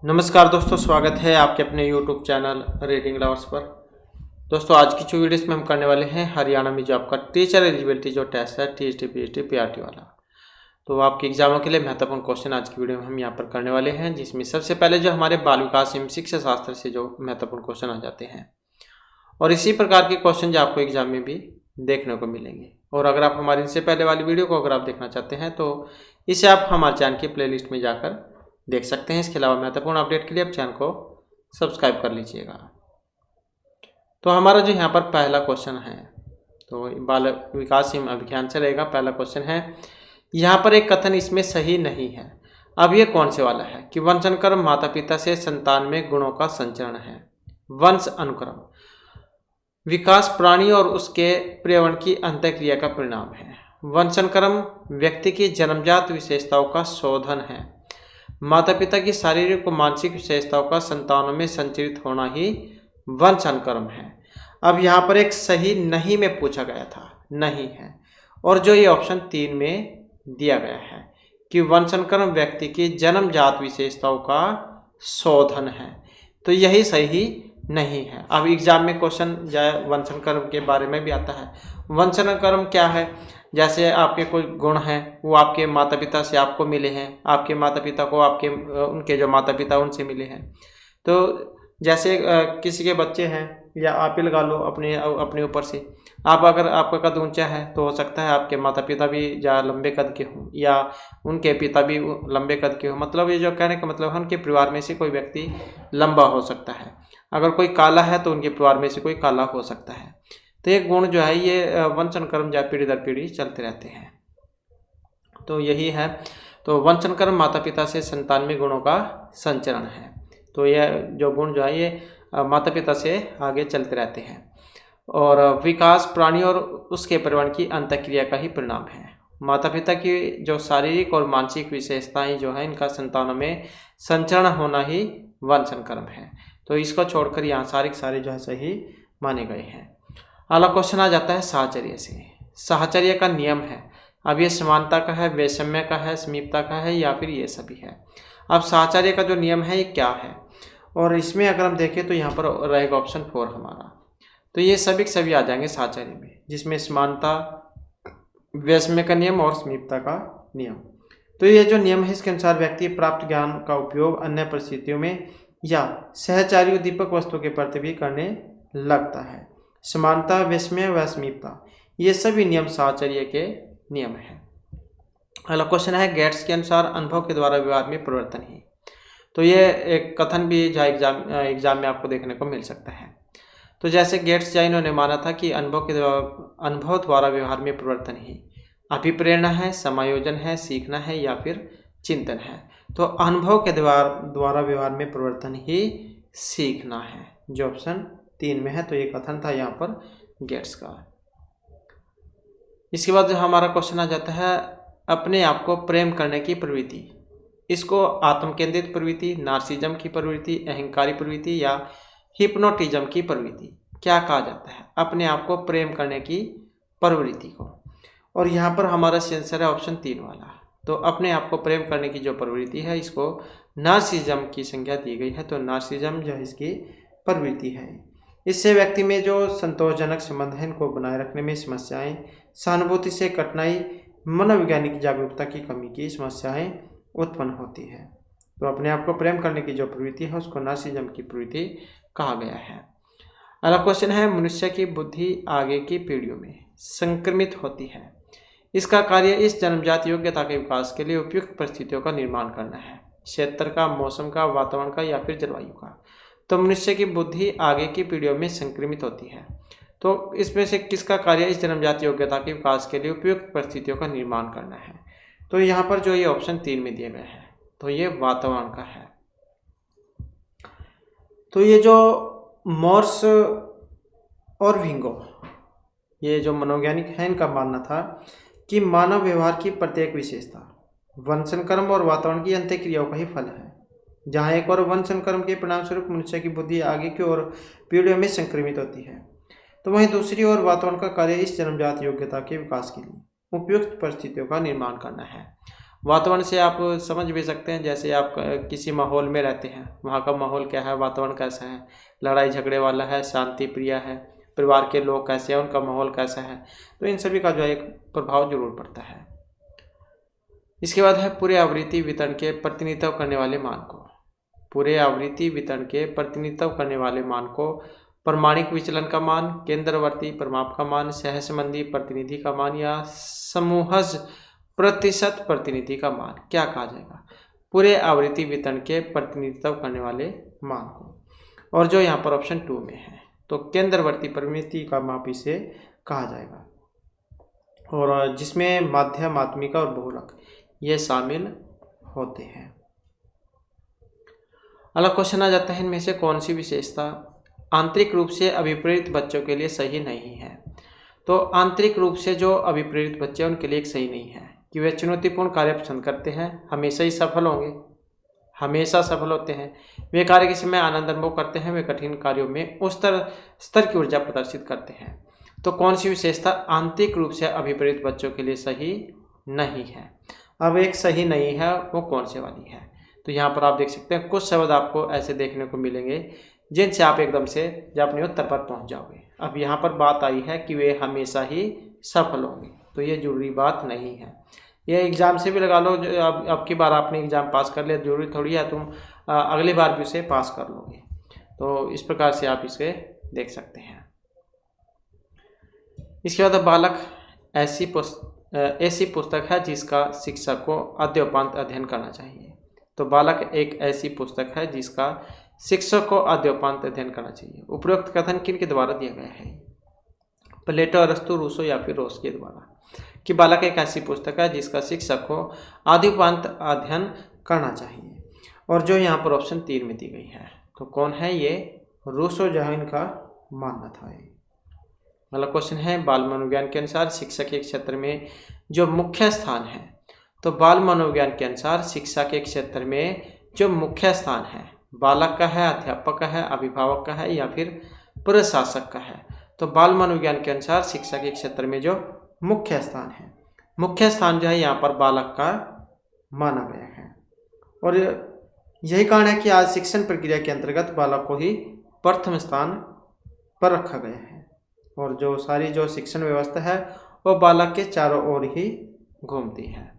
नमस्कार दोस्तों, स्वागत है आपके अपने YouTube चैनल रीडिंग लवर्स पर। दोस्तों आज की जो वीडियो में हम करने वाले हैं हरियाणा में जो आपका टीचर एलिजिबिलिटी जो टेस्ट है TST PST PRT वाला। तो आपके एग्जामों के लिए महत्वपूर्ण क्वेश्चन आज की वीडियो में हम यहाँ पर करने वाले हैं, जिसमें सबसे पहले जो हमारे बाल विकास एवं शिक्षा शास्त्र से जो महत्वपूर्ण क्वेश्चन आ जाते हैं और इसी प्रकार के क्वेश्चन जो आपको एग्जाम में भी देखने को मिलेंगे। और अगर आप हमारी इससे पहले वाली वीडियो को अगर आप देखना चाहते हैं तो इसे आप हमारे चैनल की प्लेलिस्ट में जाकर देख सकते हैं। इसके अलावा महत्वपूर्ण अपडेट के लिए आप चैनल को सब्सक्राइब कर लीजिएगा। तो हमारा जो यहाँ पर पहला क्वेश्चन है तो बाल विकास एवं अभियान से रहेगा। पहला क्वेश्चन है, यहाँ पर एक कथन इसमें सही नहीं है। अब ये कौन से वाला है कि वंश अनुक्रम माता पिता से संतान में गुणों का संचरण है। वंश अनुक्रम विकास प्राणी और उसके पर्यावरण की अंतःक्रिया का परिणाम है। वंश अनुक्रम व्यक्ति की जन्मजात विशेषताओं का शोधन है। माता पिता की शारीरिक और मानसिक विशेषताओं का संतानों में संचरित होना ही वंश अनुक्रम है। अब यहाँ पर एक सही नहीं में पूछा गया था, नहीं है, और जो ये ऑप्शन 3 में दिया गया है कि वंश अनुक्रम व्यक्ति की जन्मजात विशेषताओं का शोधन है, तो यही सही नहीं है। अब एग्जाम में क्वेश्चन वंश अनुक्रम के बारे में भी आता है। वंश अनुक्रम क्या है? जैसे आपके कोई गुण हैं वो आपके माता पिता से आपको मिले हैं, आपके माता पिता को आपके उनके जो माता पिता उनसे मिले हैं। तो जैसे किसी के बच्चे हैं या आप ही लगा लो अपने ऊपर से, आप अगर आपका कद ऊंचा है तो हो सकता है आपके माता पिता भी या लंबे कद के हों या उनके पिता भी लंबे कद के हों। मतलब ये जो कहने का मतलब है उनके परिवार में से कोई व्यक्ति लंबा हो सकता है। अगर कोई काला है तो उनके परिवार में से कोई काला हो सकता है। तो ये गुण जो है ये वंश अनुक्रम या पीढ़ी दर पीढ़ी चलते रहते हैं। तो यही है। तो वंश अनुक्रम माता पिता से संतान में गुणों का संचरण है। तो यह जो गुण जो है ये माता पिता से आगे चलते रहते हैं। और विकास प्राणी और उसके परिवहन की अंतःक्रिया का ही परिणाम है। माता पिता की जो शारीरिक और मानसिक विशेषताएं जो है इनका संतानों में संचरण होना ही वंश अनुक्रम है। तो इसको छोड़कर यहाँ सारे जो है सही माने गए हैं। अगला क्वेश्चन आ जाता है साहचर्य से। साहचर्य का नियम है। अब ये समानता का है, वैषम्य का है, समीपता का है या फिर ये सभी है। अब साहचर्य का जो नियम है ये क्या है, और इसमें अगर हम देखें तो यहाँ पर रहेगा ऑप्शन 4 हमारा। तो ये सभी के सभी आ जाएंगे साहचर्य में, जिसमें समानता, वैषम्य का नियम और समीपता का नियम। तो ये जो नियम है इसके अनुसार व्यक्ति प्राप्त ज्ञान का उपयोग अन्य परिस्थितियों में या सहचारी उद्दीपक वस्तु के प्रति भी करने लगता है। समानता, वैषम्य व समीपता ये सभी नियम साहचर्य के नियम हैं। अगला क्वेश्चन है, गेट्स के अनुसार अनुभव के द्वारा व्यवहार में परिवर्तन ही। तो ये एक कथन भी जहाँ एग्जाम में आपको देखने को मिल सकता है। तो जैसे गेट्स जहाँ इन्होंने माना था कि अनुभव द्वारा व्यवहार में परिवर्तन ही अभिप्रेरणा है, समायोजन है, सीखना है या फिर चिंतन है। तो अनुभव के द्वारा व्यवहार में परिवर्तन ही सीखना है, जो ऑप्शन 3 में है। तो ये कथन था यहाँ पर गेट्स का। इसके बाद जो हमारा क्वेश्चन आ जाता है, अपने आप को प्रेम करने की प्रवृत्ति। इसको आत्मकेंद्रित प्रवृत्ति, नार्सिज्म की प्रवृत्ति, अहंकारी प्रवृत्ति या हिप्नोटिज्म की प्रवृत्ति क्या कहा जाता है? अपने आप को प्रेम करने की प्रवृत्ति को। और यहाँ पर हमारा आंसर है ऑप्शन 3 वाला। तो अपने आप को प्रेम करने की जो प्रवृत्ति है इसको नार्सिज्म की संज्ञा दी गई है। तो नार्सिज्म जो है इसकी प्रवृत्ति है। इससे व्यक्ति में जो संतोषजनक संबंध है इनको बनाए रखने में समस्याएं, सहानुभूति से कठिनाई, मनोवैज्ञानिक जागरूकता की कमी की समस्याएं उत्पन्न होती है। तो अपने आप को प्रेम करने की जो प्रवृत्ति है उसको नार्सिज्म की प्रवृत्ति कहा गया है। अगला क्वेश्चन है, मनुष्य की बुद्धि आगे की पीढ़ियों में संक्रमित होती है। इसका कार्य इस जन्मजात योग्यता के विकास के लिए उपयुक्त परिस्थितियों का निर्माण करना है। क्षेत्र का, मौसम का, वातावरण का या फिर जलवायु का। तो मनुष्य की बुद्धि आगे की पीढ़ियों में संक्रमित होती है। तो इसमें से किसका कार्य इस जन्मजात योग्यता के विकास के लिए उपयुक्त परिस्थितियों का निर्माण करना है? तो यहाँ पर जो ये ऑप्शन 3 में दिए गए हैं तो ये वातावरण का है। तो ये जो मॉर्स और विंगो ये जो मनोवैज्ञानिक हैं इनका मानना था कि मानव व्यवहार की प्रत्येक विशेषता वंश अनुक्रम और वातावरण की अंतःक्रियाओं का ही फल है। जहाँ एक और वंश अनुक्रम के परिणाम स्वरूप मनुष्य की बुद्धि आगे की ओर पीढ़ियों में संक्रमित होती है, तो वहीं दूसरी ओर वातावरण का कार्य इस जन्मजात योग्यता के विकास के लिए उपयुक्त परिस्थितियों का निर्माण करना है। वातावरण से आप समझ भी सकते हैं, जैसे आप किसी माहौल में रहते हैं, वहाँ का माहौल क्या है, वातावरण कैसा है, लड़ाई झगड़े वाला है, शांति प्रिय है, परिवार के लोग कैसे हैं, उनका माहौल कैसा है, तो इन सभी का जो है एक प्रभाव जरूर पड़ता है। इसके बाद है पूरे आवृत्ति वितरण के प्रतिनिधित्व करने वाले मान को। पूरे आवृत्ति वितरण के प्रतिनिधित्व करने वाले मान को प्रमाणिक विचलन का मान, केंद्रवर्ती परिमाप का मान, सहसंबंधी प्रतिनिधि का मान या समूहज प्रतिशत प्रतिनिधि का मान क्या कहा जाएगा? पूरे आवृत्ति वितरण के प्रतिनिधित्व करने वाले मान को। और जो यहाँ पर ऑप्शन 2 में है, तो केंद्रवर्ती परिमिति का माप इसे कहा जाएगा, और जिसमें माध्य, माध्यमिका और बहुलक ये शामिल होते हैं। अगला क्वेश्चन आ जाता है, इनमें से कौन सी विशेषता आंतरिक रूप से अभिप्रेरित बच्चों के लिए सही नहीं है? तो आंतरिक रूप से जो अभिप्रेरित बच्चे हैं उनके लिए सही नहीं है कि वे चुनौतीपूर्ण कार्य पसंद करते हैं, हमेशा ही सफल होंगे, हमेशा सफल होते हैं, वे कार्य के समय आनंद अनुभव करते हैं, वे कठिन कार्यों में उस स्तर की ऊर्जा प्रदर्शित करते हैं। तो कौन सी विशेषता आंतरिक रूप से अभिप्रेरित बच्चों के लिए सही नहीं है? अब एक सही नहीं है, वो कौन से वाली है? तो यहाँ पर आप देख सकते हैं कुछ शब्द आपको ऐसे देखने को मिलेंगे जिनसे आप एकदम से अपने उत्तर पर पहुँच जाओगे। अब यहाँ पर बात आई है कि वे हमेशा ही सफल होंगे, तो ये जरूरी बात नहीं है। ये एग्ज़ाम से भी लगा लो, जो अब की बार आपने एग्ज़ाम पास कर लिया, जरूरी थोड़ी है तुम अगली बार भी उसे पास कर लोगे। तो इस प्रकार से आप इसे देख सकते हैं। इसके बाद बालक ऐसी पुस्तक है जिसका शिक्षक को अद्योपांत अध्ययन करना चाहिए। तो बालक एक ऐसी पुस्तक है जिसका शिक्षक को अद्योपांत अध्ययन करना चाहिए। उपरोक्त कथन किन के द्वारा दिया गया है? प्लेटो, अरस्तु, रूसो या फिर रोस के द्वारा, कि बालक एक ऐसी पुस्तक है जिसका शिक्षक को अद्योपांत अध्ययन करना चाहिए। और जो यहाँ पर ऑप्शन 3 में दी गई है, तो कौन है ये? रूसो जो है इनका मानना था। अगला क्वेश्चन है, बाल मनोविज्ञान के अनुसार शिक्षा के क्षेत्र में जो मुख्य स्थान है। तो बाल मनोविज्ञान के अनुसार शिक्षा के क्षेत्र में जो मुख्य स्थान है, बालक का है, अध्यापक का है, अभिभावक का है या फिर प्रशासक का है? तो बाल मनोविज्ञान के अनुसार शिक्षा के क्षेत्र में जो मुख्य स्थान है, मुख्य स्थान जो है यहाँ पर बालक का माना गया है। और यही कारण है कि आज शिक्षण प्रक्रिया के अंतर्गत बालक को ही प्रथम स्थान पर रखा गया है, और जो सारी जो शिक्षण व्यवस्था है वो बालक के चारों ओर ही घूमती है।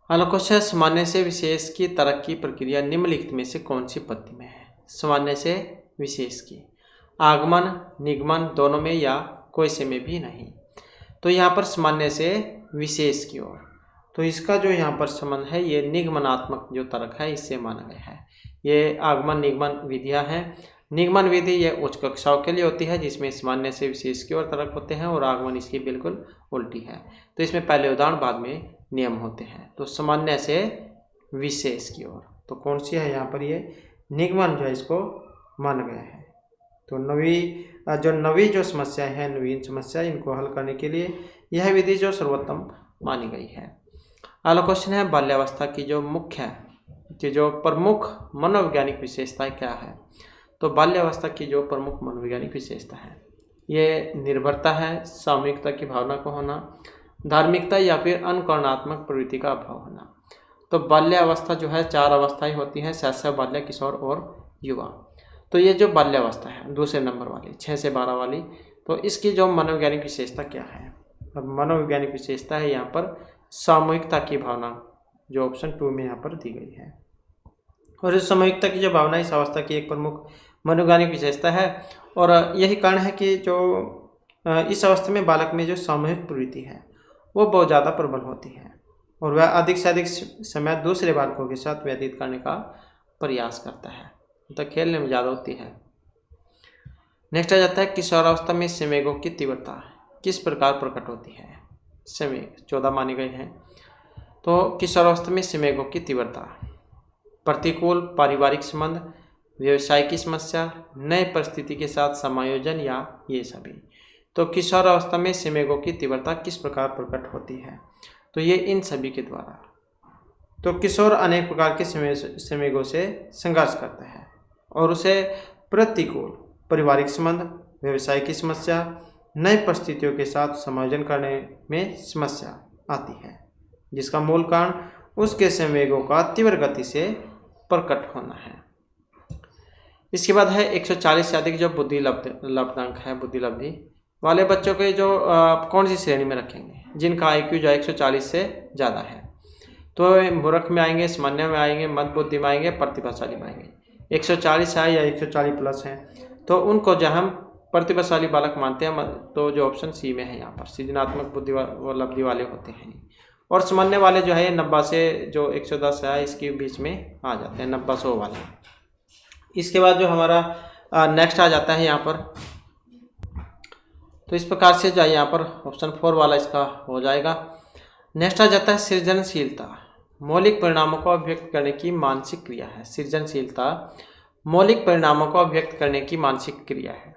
अगला क्वेश्चन, सामान्य से विशेष की तरक्की प्रक्रिया निम्नलिखित में से कौन सी पद्धति में है? सामान्य से विशेष की आगमन, निगमन दोनों में या कोई से में भी नहीं? तो यहाँ पर सामान्य से विशेष की ओर, तो इसका जो यहाँ पर संबंध है ये निगमनात्मक जो तर्क है इससे माना गया है। ये आगमन निगमन विधियाँ हैं। निगमन विधि ये उच्च कक्षाओं के लिए होती है जिसमें सामान्य से विशेष की ओर तर्क होते हैं, और आगमन इसकी बिल्कुल उल्टी है। तो इसमें पहले उदाहरण बाद में नियम होते हैं। तो सामान्य से विशेष की ओर, तो कौन सी है यहाँ पर? ये निगमन जो है इसको माना गया है। तो नवी जो समस्या है, नवीन समस्या, इनको हल करने के लिए यह विधि जो सर्वोत्तम मानी गई है। अगला क्वेश्चन है, बाल्यावस्था की जो प्रमुख मनोवैज्ञानिक विशेषताएं क्या है? तो बाल्यावस्था की जो प्रमुख मनोवैज्ञानिक विशेषता है ये निर्भरता है, सामूहिकता की भावना को होना, धार्मिकता या फिर अनुकरणात्मक प्रवृत्ति का अभाव होना। तो बाल्यावस्था जो है 4 अवस्थाएं होती हैं, शैशव, बाल्य, किशोर और युवा। तो ये जो बाल्यावस्था है दूसरे नंबर वाली 6 से 12 वाली, तो इसकी जो मनोवैज्ञानिक विशेषता क्या है? अब मनोवैज्ञानिक विशेषता है यहाँ पर सामूहिकता की भावना, जो ऑप्शन 2 में यहाँ पर दी गई है। और इस सामूहिकता की जो भावना इस अवस्था की एक प्रमुख मनोवैज्ञानिक विशेषता है, और यही कारण है कि जो इस अवस्था में बालक में जो सामूहिक प्रवृत्ति है वो बहुत ज़्यादा प्रबल होती है, और वह अधिक से अधिक समय दूसरे बालकों के साथ व्यतीत करने का प्रयास करता है, तो खेलने में ज़्यादा होती है। नेक्स्ट आ जाता है, किशोरावस्था में संवेगों की तीव्रता किस प्रकार प्रकट होती है? संवेग 14 माने गए हैं। तो किशोरावस्था में संवेगों की तीव्रता प्रतिकूल पारिवारिक संबंध, व्यवसाय की समस्या, नए परिस्थिति के साथ समायोजन या ये सभी। तो किशोरावस्था में संवेगों की तीव्रता किस प्रकार प्रकट होती है? तो ये इन सभी के द्वारा। तो किशोर अनेक प्रकार के संवेगों से संघर्ष करता है, और उसे प्रतिकूल पारिवारिक संबंध, व्यवसाय की समस्या, नई परिस्थितियों के साथ समायोजन करने में समस्या आती है। जिसका मूल कारण उसके संवेगों का तीव्र गति से प्रकट होना है। इसके बाद है 140 से अधिक जो बुद्धि लब्धांक है, बुद्धि लब्धि वाले बच्चों के जो कौन सी श्रेणी में रखेंगे, जिनका IQ जो 140 से ज़्यादा है। तो मूर्ख में आएंगे, सामान्य में आएंगे, मध्य बुद्धि में आएंगे, प्रतिभाशाली में आएंगे। 140 है या 140 प्लस है तो उनको जो हम प्रतिभाशाली बालक मानते हैं, तो जो ऑप्शन सी में है यहाँ पर सृजनात्मक बुद्धि लब्धि वाले होते हैं। और सामान्य वाले जो है 90 से जो 110 है इसके बीच में आ जाते हैं, 90-100 वाले। इसके बाद जो हमारा नेक्स्ट आ जाता है यहाँ पर, तो इस प्रकार से जो यहाँ पर ऑप्शन 4 वाला इसका हो जाएगा। नेक्स्ट आ जाता है सृजनशीलता, मौलिक परिणामों को अभिव्यक्त करने की मानसिक क्रिया है। सृजनशीलता मौलिक परिणामों को अभिव्यक्त करने की मानसिक क्रिया है।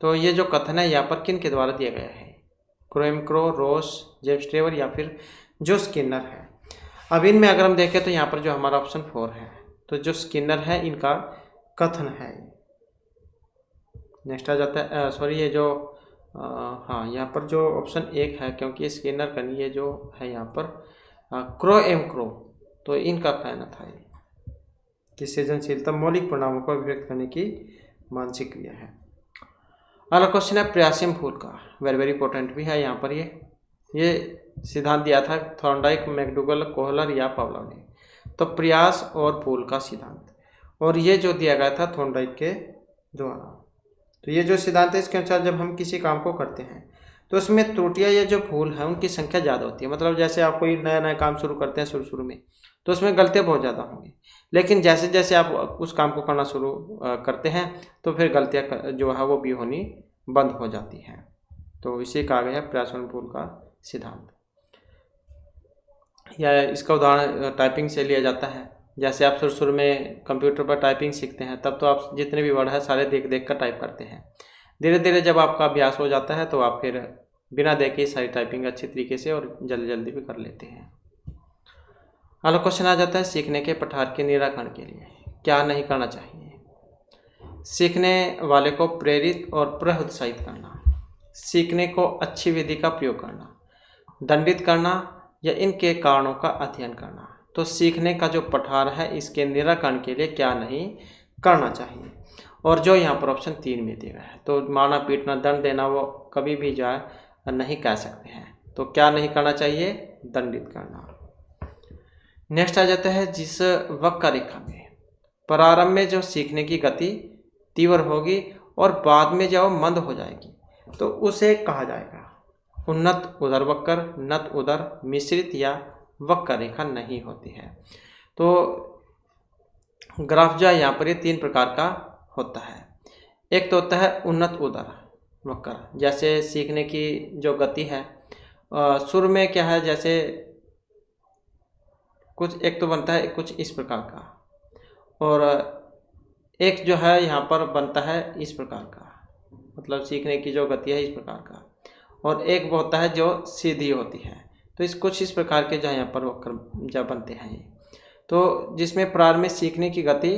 तो ये जो कथन है यहाँ पर किन के द्वारा दिया गया है, क्रोएमक्रो, रोस, जेम्स ट्रेवर या फिर जो स्किनर है। अब इनमें अगर हम देखें तो यहाँ पर जो हमारा ऑप्शन 4 है, तो जो स्किनर है इनका कथन है। नेक्स्ट आ जाता है सॉरी ये जो हाँ यहाँ पर जो ऑप्शन 1 है, क्योंकि स्किनर का ये जो है यहाँ पर क्रोएमक्रो, तो इनका कहना था कि सृजनशीलता मौलिक परिणामों को अभिव्यक्त करने की मानसिक क्रिया है। अगला क्वेश्चन है प्रयासम फूल का, वेरी वेरी इंपॉर्टेंट भी है यहाँ पर। ये सिद्धांत दिया था थॉर्नडाइक, मैकडूगल, कोहलर या पावलोव ने। तो प्रयास और फूल का सिद्धांत, और ये जो दिया गया था थॉर्नडाइक के द्वारा। तो ये जो सिद्धांत है इसके अनुसार जब हम किसी काम को करते हैं तो उसमें त्रुटियां, ये जो भूल है उनकी संख्या ज़्यादा होती है। मतलब जैसे आप कोई नया नया काम शुरू करते हैं शुरू में, तो उसमें गलतियां बहुत ज़्यादा होंगी, लेकिन जैसे जैसे आप उस काम को करना शुरू करते हैं तो फिर गलतियां जो है वो भी होनी बंद हो जाती हैं। तो इसे कहा गया है प्रयासवन फूल का सिद्धांत। या इसका उदाहरण टाइपिंग से लिया जाता है। जैसे आप शुरू में कंप्यूटर पर टाइपिंग सीखते हैं, तब तो आप जितने भी वर्ड है सारे देख देख कर टाइप करते हैं। धीरे धीरे जब आपका अभ्यास हो जाता है तो आप फिर बिना देखे सारी टाइपिंग अच्छी तरीके से और जल्दी जल्दी भी कर लेते हैं। अगला क्वेश्चन आ जाता है सीखने के पठार के निराकरण के लिए क्या नहीं करना चाहिए। सीखने वाले को प्रेरित और प्रोत्साहित करना, सीखने को अच्छी विधि का प्रयोग करना, दंडित करना या इनके कारणों का अध्ययन करना। तो सीखने का जो पठार है इसके निराकरण के लिए क्या नहीं करना चाहिए, और जो यहाँ पर ऑप्शन 3 में दिया है। तो मारना, पीटना, दंड देना वो कभी भी जो है नहीं कह सकते हैं। तो क्या नहीं करना चाहिए, दंडित करना। नेक्स्ट आ जाता है जिस वक्र रेखा में प्रारंभ में जो सीखने की गति तीव्र होगी और बाद में जो मंद हो जाएगी, तो उसे कहा जाएगा उन्नत उदर वक्र, नत उदर, मिश्रित या वक्र रेखा नहीं होती है। तो ग्राफ जो है यहाँ पर ये 3 प्रकार का होता है। एक तो होता है उन्नत उदर वक्र, जैसे सीखने की जो गति है शुरू में क्या है, जैसे कुछ एक तो बनता है कुछ इस प्रकार का, और एक जो है यहाँ पर बनता है इस प्रकार का, मतलब सीखने की जो गति है इस प्रकार का, और एक वो होता है जो सीधी होती है। तो इस कुछ इस प्रकार के जो यहाँ पर वक्र जब बनते हैं, तो जिसमें प्रारंभ में सीखने की गति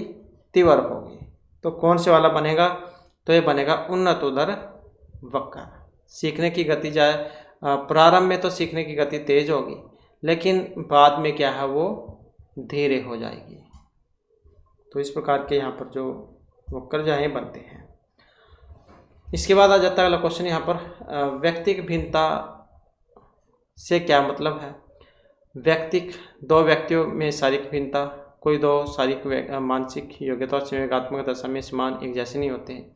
तीव्र होगी, तो कौन से वाला बनेगा, तो ये बनेगा उन्नत उदर वक्र। सीखने की गति जाए प्रारंभ में तो सीखने की गति तेज होगी, लेकिन बाद में क्या है वो धीरे हो जाएगी। तो इस प्रकार के यहाँ पर जो वक्र जो है बनते हैं। इसके बाद आ जाता है अगला क्वेश्चन यहाँ पर व्यक्तिक भिन्नता से क्या मतलब है। व्यक्तिक, दो व्यक्तियों में शारीरिक भिन्नता, कोई दो शारीरिक मानसिक योग्यता और संवेगात्मक दशा में समान एक जैसे नहीं होते हैं।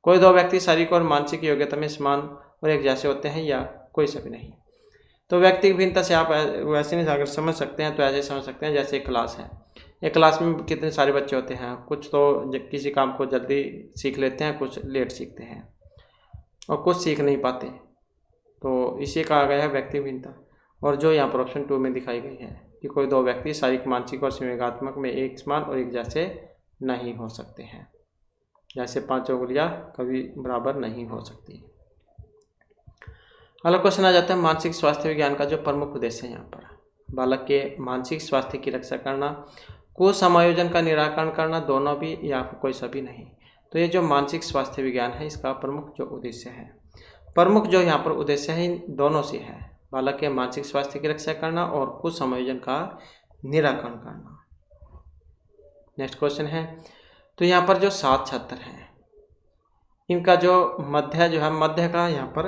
कोई दो व्यक्ति शारीरिक और मानसिक योग्यता में समान और एक जैसे होते हैं, या कोई सभी नहीं। तो व्यक्तिगत भिन्नता से आप वैसे नहीं अगर समझ सकते हैं तो ऐसे समझ सकते हैं जैसे एक क्लास है, एक क्लास में कितने सारे बच्चे होते हैं, कुछ तो किसी काम को जल्दी सीख लेते हैं, कुछ लेट सीखते हैं और कुछ सीख नहीं पाते। तो इसे कहा गया है व्यक्तिगत भिन्नता। और जो यहाँ पर ऑप्शन 2 में दिखाई गई है कि कोई दो व्यक्ति शारीरिक, मानसिक और संवेगात्मक में एक समान और एक जैसे नहीं हो सकते हैं, जैसे 5 उंगलियां कभी बराबर नहीं हो सकती। अगला क्वेश्चन आ जाता है मानसिक स्वास्थ्य विज्ञान का जो प्रमुख उद्देश्य है यहाँ पर बालक के मानसिक स्वास्थ्य की रक्षा करना, कुसमायोजन का निराकरण करना, दोनों भी या कोई सभी नहीं। तो ये जो मानसिक स्वास्थ्य विज्ञान है इसका प्रमुख जो उद्देश्य है, प्रमुख जो यहाँ पर उद्देश्य है इन दोनों से है। बालक के मानसिक स्वास्थ्य की रक्षा करना और कुसंयोजन का निराकरण करना। नेक्स्ट क्वेश्चन है, तो यहाँ पर जो 7 छात्र हैं इनका जो मध्य का यहाँ पर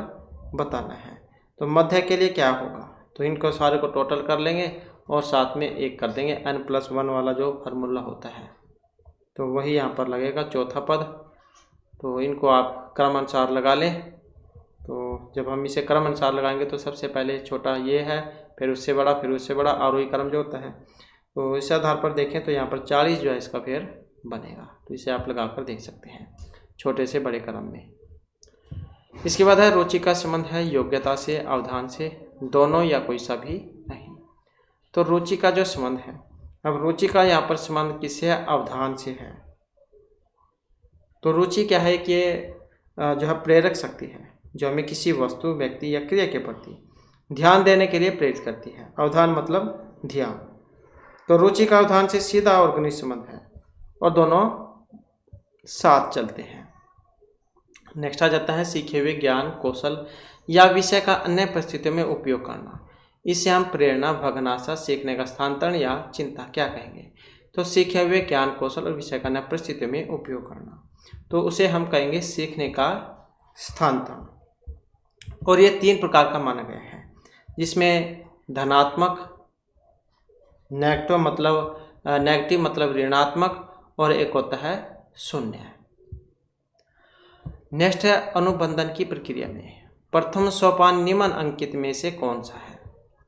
बताना है। तो मध्य के लिए क्या होगा, तो इनको सारे को टोटल कर लेंगे और साथ में 1 कर देंगे, n+1 वाला जो फार्मूला होता है, तो वही यहाँ पर लगेगा चौथा पद। तो इनको आप क्रम अनुसार लगा लें। तो जब हम इसे क्रम अनुसार लगाएंगे तो सबसे पहले छोटा ये है, फिर उससे बड़ा, फिर उससे बड़ा, आरोही क्रम जो होता है। तो इस आधार पर देखें तो यहाँ पर 40 जो है इसका फिर बनेगा। तो इसे आप लगा कर देख सकते हैं छोटे से बड़े क्रम में। इसके बाद है रुचि का संबंध है योग्यता से, अवधान से, दोनों या कोई सा भी नहीं। तो रुचि का जो संबंध है, अब रुचि का यहाँ पर संबंध किससे है, अवधान से है। तो रुचि क्या है कि जो है प्रेरक शक्ति है, जो हमें किसी वस्तु, व्यक्ति या क्रिया के प्रति ध्यान देने के लिए प्रेरित करती है। अवधान मतलब ध्यान। तो रुचि का अवधान से सीधा और घनिष्ठ संबंध है और दोनों साथ चलते हैं। नेक्स्ट आ जाता है सीखे हुए ज्ञान, कौशल या विषय का अन्य परिस्थितियों में उपयोग करना। इसे हम प्रेरणा, भग्नाशा, सीखने का स्थानांतरण या चिंता क्या कहेंगे। तो सीखे हुए ज्ञान, कौशल और विषय का अन्य परिस्थितियों में उपयोग करना, तो उसे हम कहेंगे सीखने का स्थानांतरण। और ये 3 प्रकार का माना गया है, जिसमें धनात्मक, नेगेटिव मतलब ऋणात्मक, और एक होता है शून्य। नेक्स्ट है अनुबंधन की प्रक्रिया में प्रथम सोपान निम्न अंकित में से कौन सा है।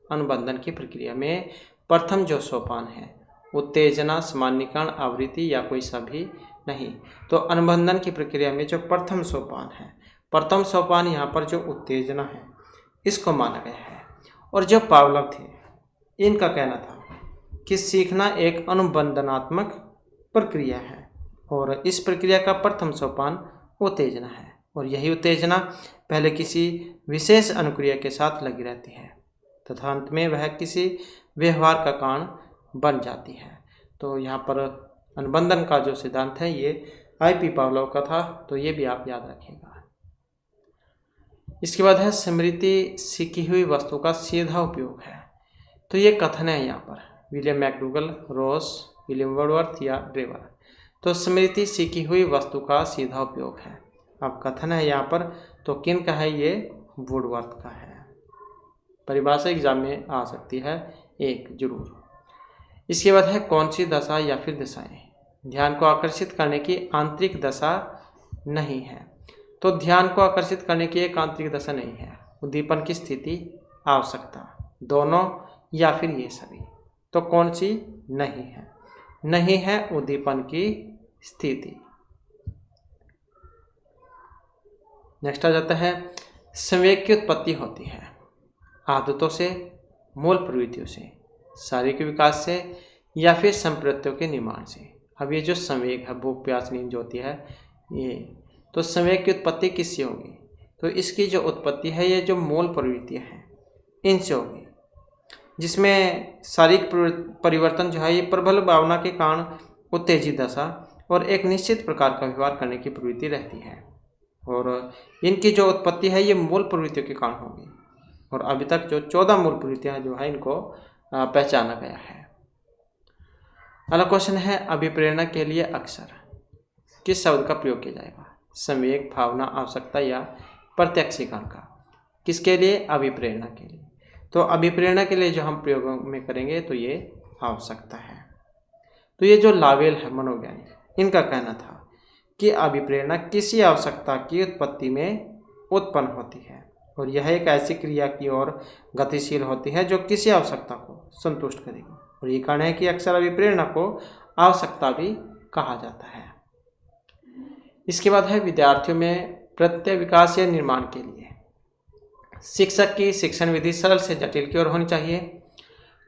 अनुबंधन की प्रक्रिया में प्रथम जो सोपान है उत्तेजना, सामान्यीकरण, आवृत्ति या कोई सा भी नहीं। तो अनुबंधन की प्रक्रिया में जो प्रथम सोपान है, प्रथम सोपान यहाँ पर जो उत्तेजना है इसको माना गया है। और जो पावलोव थे इनका कहना था कि सीखना एक अनुबंधनात्मक प्रक्रिया है और इस प्रक्रिया का प्रथम सोपान उत्तेजना है और यही उत्तेजना पहले किसी विशेष अनुक्रिया के साथ लगी रहती है तथा अंत में वह किसी व्यवहार का कारण बन जाती है। तो यहाँ पर अनुबंधन का जो सिद्धांत है ये I.P. पावलोव का था, तो ये भी आप याद रखिएगा। इसके बाद है स्मृति सीखी हुई वस्तु का सीधा उपयोग है। तो ये कथन है यहाँ पर William McDougall, Ross, William Woodworth या ड्रेवर। तो स्मृति सीखी हुई वस्तु का सीधा उपयोग है। अब कथन है यहाँ पर, तो किन का है, ये वुडवर्थ का है। परिभाषा एग्जाम में आ सकती है एक जरूर। इसके बाद है कौन सी दशा या फिर दशाएं ध्यान को आकर्षित करने की आंतरिक दशा नहीं है। तो ध्यान को आकर्षित करने की एक आंतरिक दशा नहीं है। उद्दीपन की स्थिति, आवश्यकता, दोनों या फिर ये सभी। तो कौन सी नहीं है, नहीं है उद्दीपन की स्थिति। नेक्स्ट आ जाता है संवेग की उत्पत्ति होती है आदतों से, मूल प्रवृत्तियों से, शारीरिक विकास से या फिर संप्रत्तियों के निर्माण से। अब ये जो संवेग है, भूख, प्यास, नींद जो होती है ये, तो संवेग की उत्पत्ति किससे होगी, तो इसकी जो उत्पत्ति है ये जो मूल प्रवृत्तियाँ हैं इनसे होगी, जिसमें शारीरिक परिवर्तन जो है ये प्रबल भावना के कारण उत्तेजित दशा और एक निश्चित प्रकार का व्यवहार करने की प्रवृत्ति रहती है और इनकी जो उत्पत्ति है ये मूल प्रवृत्तियों के कारण होगी। और अभी तक जो 14 मूल प्रवृत्तियां जो है इनको पहचाना गया है। अगला क्वेश्चन है अभिप्रेरणा के लिए अक्सर किस शब्द का प्रयोग किया जाएगा। संवेग, भावना, आवश्यकता या प्रत्यक्षीकरण का। किसके लिए, अभिप्रेरणा के लिए। तो अभिप्रेरणा के लिए जो हम प्रयोग में करेंगे तो ये आवश्यकता है। तो ये जो लावेल है मनोवैज्ञानिक, इनका कहना था कि अभिप्रेरणा किसी आवश्यकता की उत्पत्ति में उत्पन्न होती है और यह एक ऐसी क्रिया की ओर गतिशील होती है जो किसी आवश्यकता को संतुष्ट करेगी। और ये कारण है कि अक्सर अभिप्रेरणा को आवश्यकता भी कहा जाता है। इसके बाद है विद्यार्थियों में प्रत्यय विकास या निर्माण के लिए शिक्षक की शिक्षण विधि सरल से जटिल की ओर होनी चाहिए।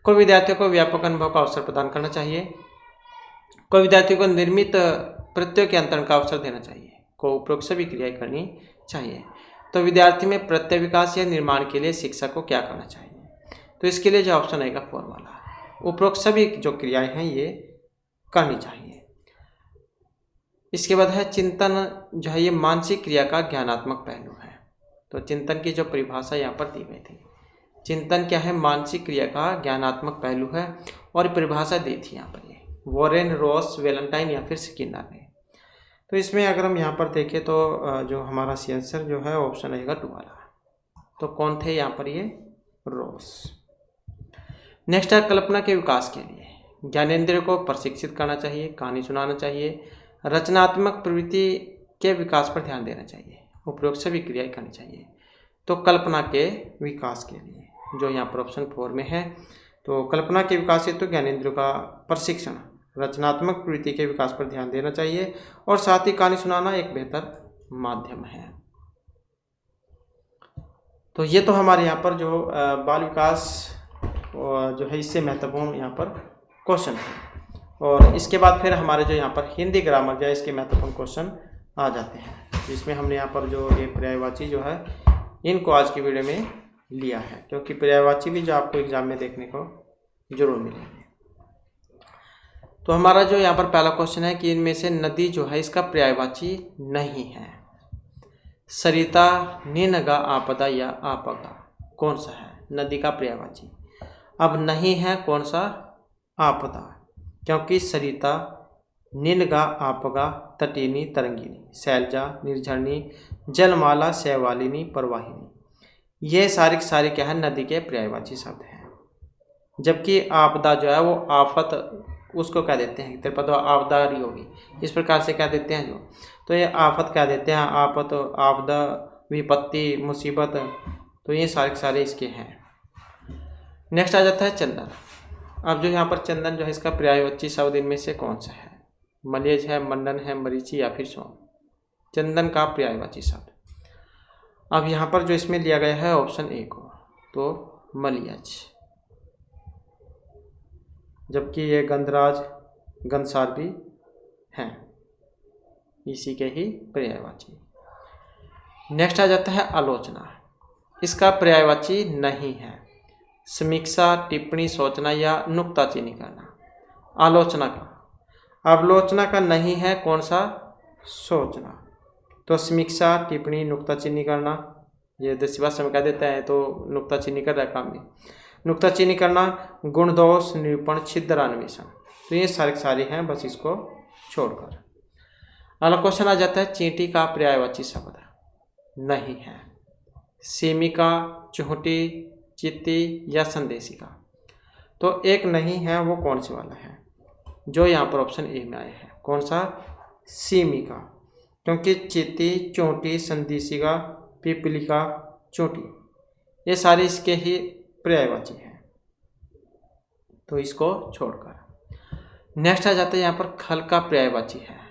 कोई विद्यार्थियों को व्यापक अनुभव का अवसर प्रदान करना चाहिए। कोई विद्यार्थियों को निर्मित प्रत्ययों के अंतरण का अवसर देना चाहिए। को उपरोक्त सभी क्रियाएं करनी चाहिए। तो विद्यार्थी में प्रत्यय विकास या निर्माण के लिए शिक्षक को क्या करना चाहिए, तो इसके लिए जो ऑप्शन आएगा 4 वाला, उपरोक्त सभी जो क्रियाएं हैं ये करनी चाहिए। इसके बाद है चिंतन जो है ये मानसिक क्रिया का ज्ञानात्मक पहलू है। तो चिंतन की जो परिभाषा यहाँ पर दी गई थी, चिंतन क्या है? मानसिक क्रिया का ज्ञानात्मक पहलू है। और परिभाषा दी थी यहाँ पर ये वॉरेन रॉस वैलेंटाइन या फिर स्किनर ने। तो इसमें अगर हम यहाँ पर देखें तो जो हमारा सी आंसर जो है ऑप्शन रहेगा 2 वाला। तो कौन थे यहाँ पर? ये रॉस। नेक्स्ट है कल्पना के विकास के लिए ज्ञानेंद्रिय को प्रशिक्षित करना चाहिए, कहानी सुनाना चाहिए, रचनात्मक प्रवृत्ति के विकास पर ध्यान देना चाहिए, उपरोक्त सभी क्रियाएं करनी चाहिए। तो कल्पना के विकास के लिए जो यहाँ पर ऑप्शन 4 में है। तो कल्पना के विकास हेतु तो ज्ञानेंद्रियों का प्रशिक्षण, रचनात्मक प्रवृत्ति के विकास पर ध्यान देना चाहिए और साथ ही कहानी सुनाना एक बेहतर माध्यम है। तो ये तो हमारे यहाँ पर जो बाल विकास जो है इससे महत्वपूर्ण यहाँ पर क्वेश्चन है। और इसके बाद फिर हमारे जो यहाँ पर हिंदी ग्रामर या इसके महत्वपूर्ण क्वेश्चन आ जाते हैं, जिसमें हमने यहाँ पर जो ये पर्यायवाची जो है इनको आज की वीडियो में लिया है, क्योंकि पर्यायवाची भी जो आपको एग्जाम में देखने को जरूर मिलेंगे। तो हमारा जो यहाँ पर पहला क्वेश्चन है कि इनमें से नदी जो है इसका पर्यायवाची नहीं है। सरिता, निनगा, आपदा या आपगा कौन सा है नदी का पर्यायवाची? अब नहीं है कौन सा? आपदा, क्योंकि सरिता, निनगा, आपगा, तटीनी, तरंगिनी, शैलजा, निर्झरणी, जलमाला, शैवालिनी, प्रवाहिनी, ये सारी क्या है नदी के पर्यायवाची शब्द हैं। जबकि आपदा जो है वो आफत उसको कह देते हैं, त्रिपद आपदा रही होगी इस प्रकार से कह देते हैं जो, तो ये आफत कह देते हैं, आफत, आपदा, विपत्ति, मुसीबत, तो ये सारे इसके हैं। नेक्स्ट आ जाता है चंदन। अब जो यहाँ पर चंदन जो है इसका पर्यायवाची शब्द इनमें से कौन सा है? मलेज है, मंडन है, मरीचि या फिर सोम? चंदन का पर्यायवाची शब्द। अब यहाँ पर जो इसमें लिया गया है ऑप्शन ए को, तो मलियज, जबकि ये गंधराज, गंधसार भी हैं इसी के ही पर्यायवाची। नेक्स्ट आ जाता है आलोचना। इसका पर्यायवाची नहीं है। समीक्षा, टिप्पणी, सोचना या नुक्ताचीनी करना। आलोचना का, आलोचना का नहीं है कौन सा? सोचना। तो समीक्षा, टिप्पणी, नुक्ताचीनी करना, ये 10 भाषा में कह देता है तो नुक्ताचीनी कर रहा है काम में। नुक्ताचीनी करना, गुण दोष निरूपण, छिद्र अन्वेषण, तो ये सारे हैं, बस इसको छोड़कर। अगला क्वेश्चन आ जाता है चींटी का पर्यायवाची शब्द नहीं है। सीमिका, चूंटी, चित्ती या संदेशिका, तो एक नहीं है, वो कौन से वाला है? जो यहाँ पर ऑप्शन ए में आया है, कौन सा? सीमिका, क्योंकि चित्ती, चोटी, संदेशिका, पिपलिका, चोटी, ये सारे इसके ही पर्यायवाची हैं, तो इसको छोड़कर। नेक्स्ट आ जाता है यहाँ पर खल का पर्यायवाची है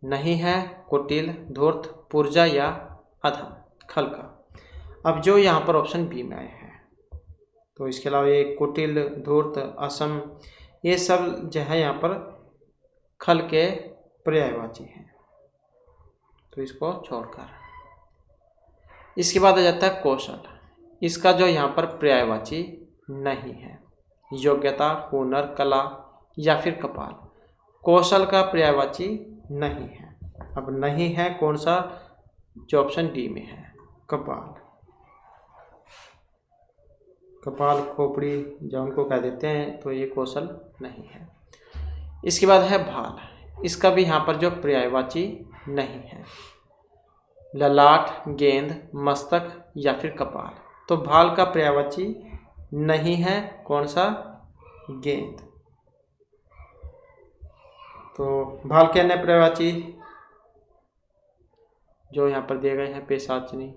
नहीं है। कुटिल, धूर्त, पुर्जा या अधम, खल का। अब जो यहाँ पर ऑप्शन बी में आए हैं, तो इसके अलावा ये कुटिल, धूर्त, असम, ये सब जो है यहाँ पर खल के पर्यायवाची हैं, तो इसको छोड़कर। इसके बाद आ जाता है कौशल। इसका जो यहाँ पर पर्यायवाची नहीं है। योग्यता, हुनर, कला या फिर कपाल, कौशल का पर्यायवाची नहीं है। अब नहीं है कौन सा? जो ऑप्शन डी में है, कपाल। कपाल, खोपड़ी जो उनको कह देते हैं, तो ये कौशल नहीं है। इसके बाद है भाल। इसका भी यहाँ पर जो पर्यायवाची नहीं है। ललाट, गेंद, मस्तक या फिर कपाल, तो भाल का पर्यायवाची नहीं है कौन सा? गेंद। तो भाल के अन्य पर्यायवाची जो यहाँ पर दिए गए हैं, पेशाचनी,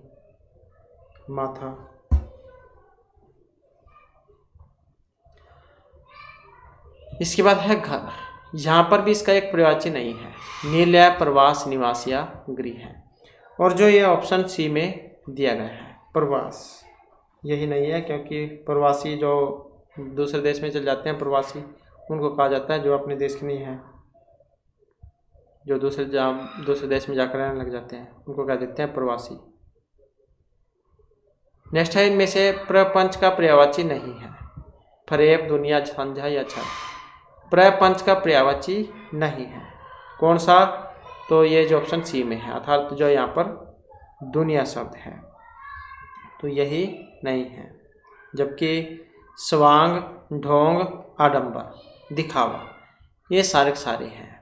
माथा। इसके बाद है घर। यहाँ पर भी इसका एक पर्यायवाची नहीं है। निलय, प्रवास, निवास या गृह है। और जो ये ऑप्शन सी में दिया गया है प्रवास, यही नहीं है, क्योंकि प्रवासी जो दूसरे देश में चल जाते हैं प्रवासी, उनको कहा जाता है जो अपने देश के नहीं है, जो दूसरे देश में जाकर रहने लग जाते हैं, उनको कह देते हैं प्रवासी। नेक्स्ट है इनमें से प्रपंच का पर्यायवाची नहीं है। फरेब, दुनिया, संझा या छल, प्रपंच का पर्यायवाची नहीं है कौन सा? तो ये जो ऑप्शन सी में है, अर्थात जो यहाँ पर दुनिया शब्द है, तो यही नहीं है। जबकि स्वांग, ढोंग, आडंबर, दिखावा, ये सारे के सारे हैं।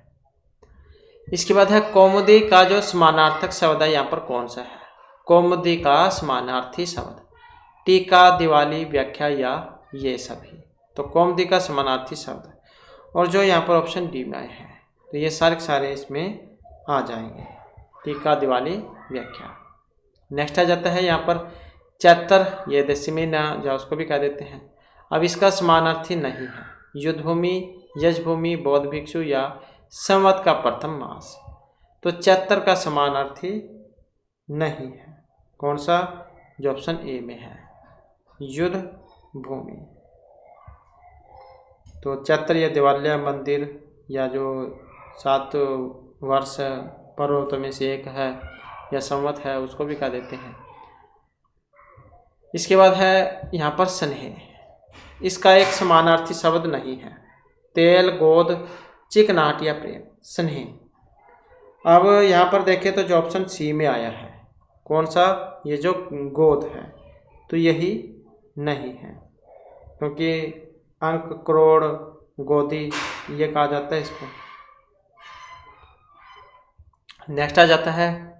इसके बाद है कौमुदी का जो समानार्थक शब्द है यहाँ पर कौन सा है? कौमुदी का समानार्थी शब्द टीका, दिवाली, व्याख्या या ये सभी। तो कौमुदी का समानार्थी शब्द और जो यहाँ पर ऑप्शन डी में है, तो ये सारे के सारे इसमें आ जाएंगे, टीका, दिवाली, व्याख्या। नेक्स्ट आ जाता है यहाँ पर चैतर, ये दशमी ना जो उसको भी कह देते हैं। अब इसका समानार्थी नहीं है। युद्धभूमि, यशभूमि, बौद्ध भिक्षु या संवत का प्रथम मास। तो चैतर का समानार्थी नहीं है। कौन सा? जो ऑप्शन ए में है, युद्ध भूमि। तो चैत्र या दिवालिया मंदिर या जो 7 वर्ष पर्वतों में से एक है या संवत है, उसको भी कह देते हैं। इसके बाद है यहाँ पर स्नेह, इसका एक समानार्थी शब्द नहीं है। तेल, गोद, चिकनाहट या प्रेम, स्नेह। अब यहाँ पर देखें तो जो ऑप्शन सी में आया है, कौन सा? ये जो गोद है, तो यही नहीं है, क्योंकि अंक, करोड़, गोदी, ये कहा जाता है इसको। नेक्स्ट आ जाता है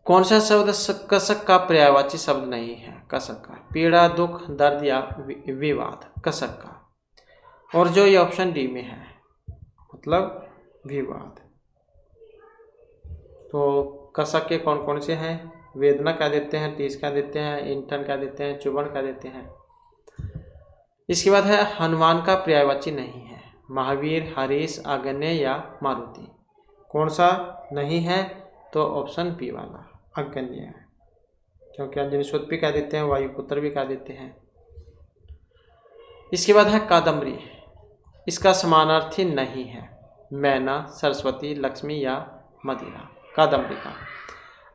कौन सा शब्द कसक का पर्यायवाची शब्द नहीं है? कसक का पीड़ा, दुख, दर्द या विवाद, कसक का। और जो ये ऑप्शन डी में है, मतलब विवाद। तो कसक के कौन कौन से हैं? वेदना कह देते हैं, टीस कह देते हैं, इंटन कह देते हैं, चुभन कह देते हैं। इसके बाद है हनुमान का पर्यायवाची नहीं है। महावीर, हरीश, आग्नेय या मारुति। कौन सा नहीं है? तो ऑप्शन बी वाला, आग्नेय है, क्योंकि अंजनी सुत भी कह देते हैं, वायुपुत्र भी कह देते हैं। इसके बाद है कादम्बरी, इसका समानार्थी नहीं है। मैना, सरस्वती, लक्ष्मी या मदिरा, कादम्बरी का।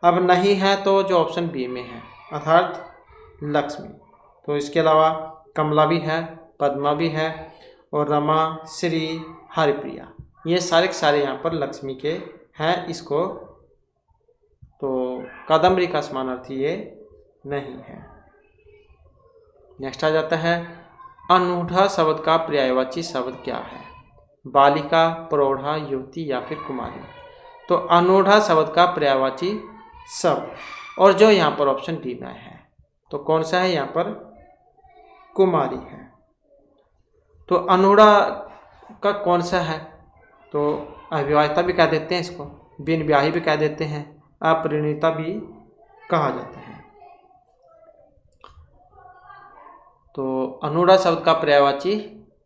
अब नहीं है तो जो ऑप्शन बी में है, अर्थात लक्ष्मी। तो इसके अलावा कमला भी है, पद्मा भी है, और रमा, श्री, हरिप्रिया, ये सारे के सारे यहाँ पर लक्ष्मी के हैं। इसको तो कादम्बरी का समानार्थी ये नहीं है। नेक्स्ट आ जाता है अनूढ़ा शब्द का पर्यायवाची शब्द क्या है? बालिका, प्रौढ़ा, युवती या फिर कुमारी। तो अनूढ़ा शब्द का पर्यायवाची शब्द, और जो यहाँ पर ऑप्शन डी में है, तो कौन सा है यहाँ पर? कुमारी है। तो अनूढ़ा का कौन सा है? तो अविवाहिता भी कह देते हैं इसको, बिन ब्याही भी कह देते हैं, अपरिणीता भी कहा जाता है। तो अनूढ़ा शब्द का पर्यायवाची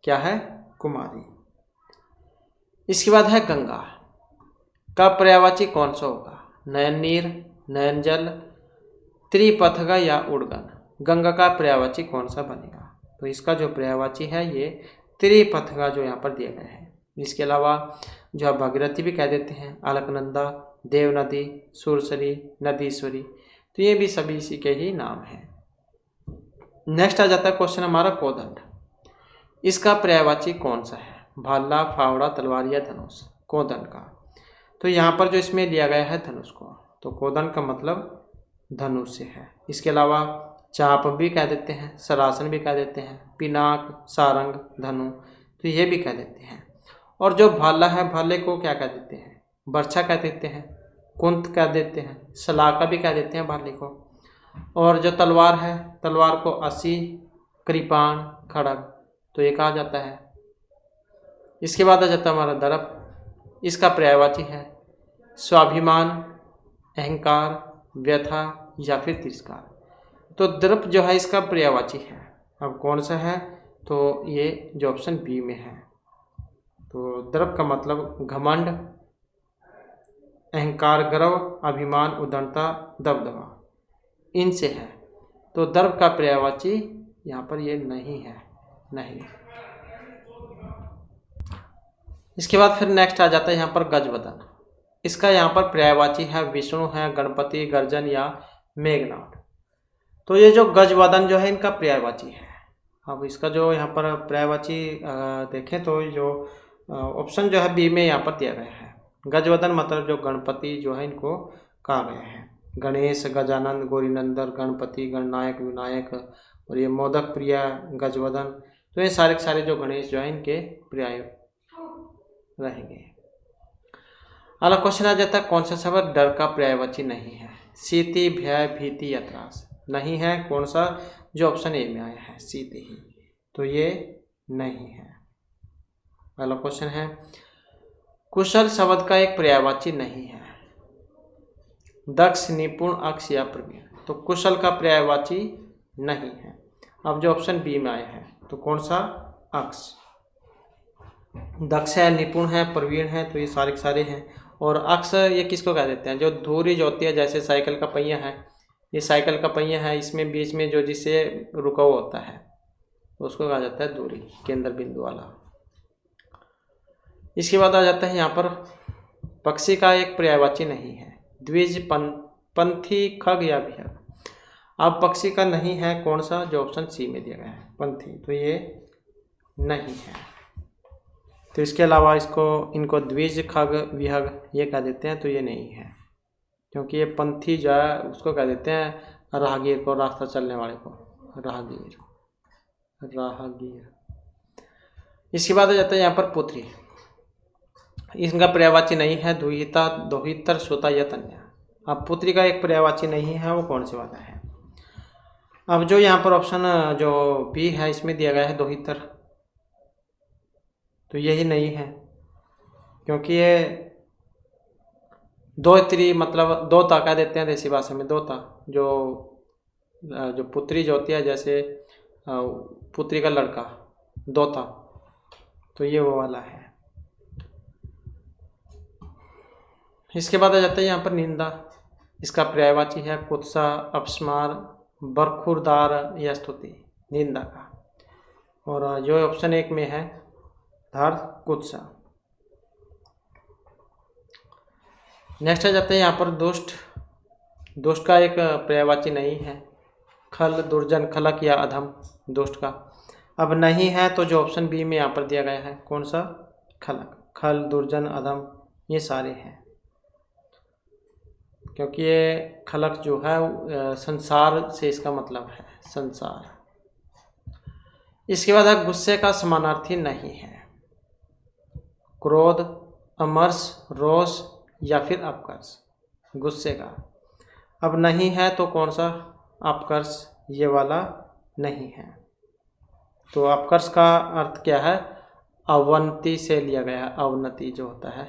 क्या है? कुमारी। इसके बाद है गंगा का पर्यायवाची कौन सा होगा? नयन नीर, नयन जल, त्रिपथगा या उड़गन। गंगा का पर्यायवाची कौन सा बनेगा? तो इसका जो पर्यायवाची है ये त्रिपथगा जो यहाँ पर दिए गए हैं। इसके अलावा जो है भगीरथी भी कह देते हैं, अलकनंदा, देव नदी, सुरसरी, नदीश्वरी, तो ये भी सभी इसी के ही नाम हैं। नेक्स्ट आ जाता है क्वेश्चन हमारा कोदंड, इसका पर्यायवाची कौन सा है? भाला, फावड़ा, तलवार या धनुष। कोदंड का तो यहाँ पर जो इसमें लिया गया है धनुष को, तो कोदंड का मतलब धनुष से है। इसके अलावा चाप भी कह देते हैं, सरासन भी कह देते हैं, पिनाक, सारंग, धनु, तो ये भी कह देते हैं। और जो भाला है, भाले को क्या कह देते हैं? बर्छा कह देते हैं, कुंत कह देते हैं, सलाका भी कह देते हैं भाले को। और जो तलवार है, तलवार को असी, कृपाण, खड़ग, तो ये कहा जाता है। इसके बाद आ जाता है हमारा दर्प, इसका पर्यायवाची है स्वाभिमान, अहंकार, व्यथा या फिर तिरस्कार। तो दर्प जो है इसका पर्यायवाची है। अब कौन सा है? तो ये जो ऑप्शन बी में है। तो दर्प का मतलब घमंड, अहंकार, गर्व, अभिमान, उदंडता, दबदबा, इनसे है। तो दर्प का पर्यायवाची यहाँ पर ये नहीं है, नहीं। इसके बाद फिर नेक्स्ट आ जाता है यहाँ पर गजवदन, इसका यहाँ पर पर्यायवाची है विष्णु है, गणपति, गर्जन या मेघनाथ। तो ये जो गजवदन जो है इनका पर्यायवाची है। अब इसका जो यहाँ पर पर्यायवाची देखें तो जो ऑप्शन जो है बी में यहाँ पर दिया गया है। गजवदन मतलब जो गणपति जो है इनको कहा गया है। गणेश, गजानन, गौरीनंदन, गणपति, गणनायक, विनायक, और ये मोदक प्रिय, गजवदन। तो ये सारे के सारे जो गणेश जो है इनके पर्याय रहेंगे। अगला क्वेश्चन आ जाता है, कौन सा शब्द डर का पर्यायवाची नहीं है? शीति, भय, भीति या त्रास। नहीं है कौन सा? जो ऑप्शन ए में आया है शीति ही, तो ये नहीं है। अगला क्वेश्चन है, कुशल शब्द का एक पर्यायवाची नहीं है? दक्ष, निपुण, अक्ष या प्रवीण। तो कुशल का पर्यायवाची नहीं है। अब जो ऑप्शन बी में आया है तो कौन सा? अक्ष। दक्ष है, निपुण है, प्रवीण है, तो ये सारे के सारे हैं। और अक्ष ये किसको कह देते हैं? जो धुरी जो होती है, जैसे साइकिल का पहिया है, ये साइकिल का पहिया है, इसमें बीच में जो जिससे रुका हुआ होता है उसको कहा जाता है धुरी, केंद्र बिंदु वाला। इसके बाद आ जाता है यहाँ पर, पक्षी का एक पर्यायवाची नहीं है? द्विज, पंथी, खग या विहग। अब पक्षी का नहीं है कौन सा? जो ऑप्शन सी में दिया गया है पंथी, तो ये नहीं है। तो इसके अलावा इनको द्विज, खग, विहग ये कह देते हैं, तो ये नहीं है, क्योंकि ये पंथी जो है उसको कह देते हैं राहगीर को, रास्ता चलने वाले को राहगीर। इसके बाद आ जाता है यहाँ पर पुत्री। इनका पर्यायवाची नहीं है? दुहिता, दोहितर, सुता या तन्या। अब पुत्री का एक पर्यायवाची नहीं है, वो कौन से वाला है? अब जो यहाँ पर ऑप्शन जो बी है इसमें दिया गया है दोहितर, तो यही नहीं है, क्योंकि ये दोहित्री मतलब दोता कह देते हैं देसी भाषा में, दोता। जो पुत्री जो होती है, जैसे पुत्री का लड़का दोता, तो ये वो वाला है। इसके बाद आ जाता है यहाँ पर निंदा। इसका पर्यायवाची है कुत्सा, अपस्मार, बरखुरदार या स्तुति, निंदा का। और जो ऑप्शन एक में है धार, कुत्सा। नेक्स्ट आ जाते हैं यहाँ पर दुष्ट। दुष्ट का एक पर्यायवाची नहीं है? खल, दुर्जन, खलक या अधम, दुष्ट का। अब नहीं है तो जो ऑप्शन बी में यहाँ पर दिया गया है कौन सा? खलक। खल, दुर्जन, अधम ये सारे हैं, क्योंकि ये खलक जो है संसार से इसका मतलब है, संसार। इसके बाद है गुस्से का समानार्थी नहीं है? क्रोध, अमर्ष, रोष या फिर अपकर्ष, गुस्से का। अब नहीं है तो कौन सा? अपकर्ष, ये वाला नहीं है। तो अपकर्ष का अर्थ क्या है? अवनति से लिया गया है, अवनति जो होता है